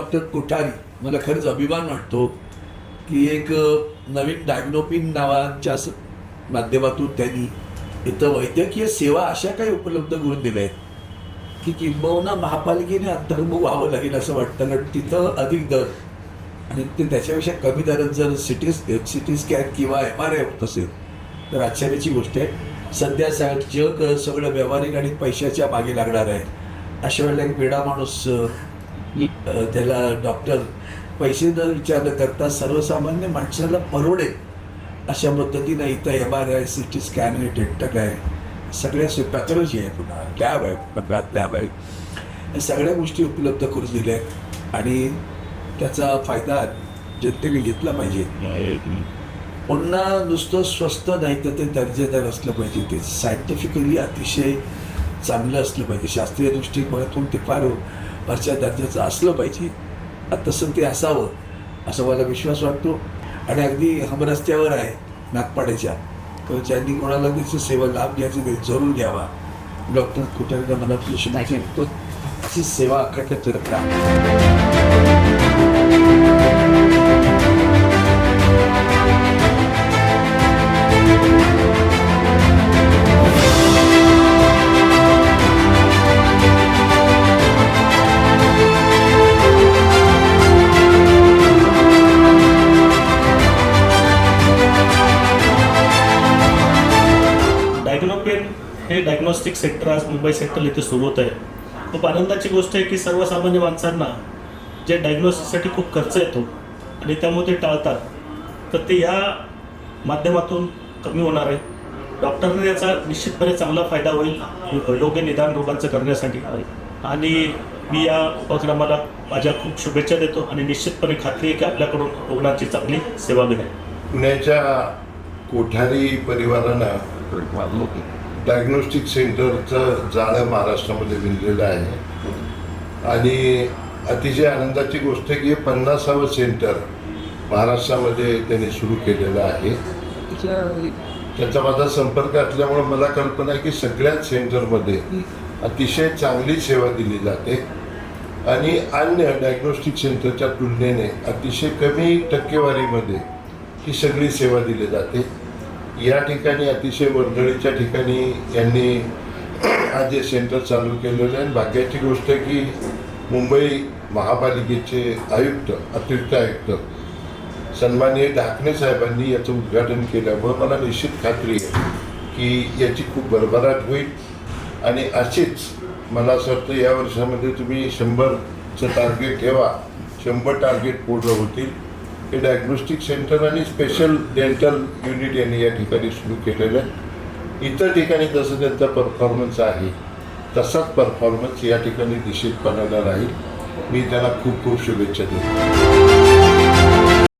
Doctor Kothari, मला खरंच अभिमान वाटतो की एक नवीन डायग्नोपिन नावाच्या माध्यमातून त्यांनी इथं वैद्यकीय सेवा अशा काही उपलब्ध करून दिल्या आहेत की किंबहुना महापालिकेने अंतर्मुख व्हावं लागेल असं वाटतं. कारण तिथं अधिक दर आणि ते त्याच्यापेक्षा कमी दरात जर सिटी स्कॅन किंवा MRI होत असेल तर आश्चर्याची गोष्ट आहे. सध्या जग सगळं व्यावहारिक आणि पैशाच्या मागे लागणार आहे. अशा वेळेला एक वेडा माणूस त्याला डॉक्टर पैसे न विचार न करता सर्वसामान्य माणसाला परवडेल अशा पद्धतीनं इथं MRI CT स्कॅन आहे, टेक्टक आहे, सगळ्या पॅथॉलॉजी आहे, पुन्हा लॅब आहे, या सगळ्या गोष्टी उपलब्ध करून दिल्या आहेत आणि त्याचा फायदा जनतेने घेतला पाहिजे. पुन्हा नुसतं स्वस्त नाही तर ते दर्जेदार असलं पाहिजे, ते सायंटिफिकली अतिशय चांगलं असलं पाहिजे, शास्त्रीय दृष्टिकोनातून ते फार वरच्या दर्जाचं असलं पाहिजे. तसं ते असावं असं मला विश्वास वाटतो. आणि अगदी हमरस्त्यावर आहे नागपाड्याच्या, तर ज्यांनी कोणाला त्याची सेवा लाभ घ्यायची ते जरूर घ्यावा. डॉक्टर कोठारीला मला प्रश्न तो अशी सेवा अखंड डायग्नोपेन हे डायग्नॉस्टिक सेक्टर आज मुंबई सेक्टर इथे सुरू होत आहे. खूप आनंदाची गोष्ट आहे की सर्वसामान्य माणसांना जे डायग्नोसिससाठी खूप खर्च येतो आणि त्यामुळे ते टाळतात, तर ते या माध्यमातून कमी होणार आहे. डॉक्टरने याचा निश्चितपणे चांगला फायदा होईल योग्य निदान रोगांचं करण्यासाठी. आणि मी या उपक्रमाला माझ्या खूप शुभेच्छा देतो आणि निश्चितपणे खात्री आहे की आपल्याकडून रुग्णांची चांगली सेवा मिळेल. पुण्याच्या कोठारी परिवारानं डायग्नोस्टिक सेंटरचं जाळं महाराष्ट्रामध्ये विणलेलं आहे आणि अतिशय आनंदाची गोष्ट आहे की 50वं सेंटर महाराष्ट्रामध्ये त्यांनी सुरू केलेलं आहे. त्याचा माझा संपर्क असल्यामुळे मला कल्पना आहे की सगळ्याच सेंटरमध्ये अतिशय चांगली सेवा दिली जाते आणि अन्य डायग्नोस्टिक सेंटरच्या तुलनेने अतिशय कमी टक्केवारीमध्ये ही सगळी सेवा दिली जाते. या ठिकाणी अतिशय वर्दळीच्या ठिकाणी यांनी आज हे सेंटर चालू केलेलं आहे. भाग्याची गोष्ट आहे की मुंबई महापालिकेचे आयुक्त, अतिरिक्त आयुक्त सन्माननीय ढाकणे साहेबांनी याचं उद्घाटन केल्यामुळं मला निश्चित खात्री आहे की याची खूप भरभराट होईल. आणि अशीच मला असं वाटतं या वर्षामध्ये तुम्ही 100चं टार्गेट ठेवा, 100 टार्गेट पूर्ण होतील. हे डायग्नोस्टिक सेंटर आणि स्पेशल डेंटल युनिट यांनी या ठिकाणी सुरू केलेलं आहे. इतर ठिकाणी जसं त्यांचा परफॉर्मन्स आहे तसाच परफॉर्मन्स या ठिकाणी निश्चितपणाला राहील. मी त्यांना खूप खूप शुभेच्छा देतो.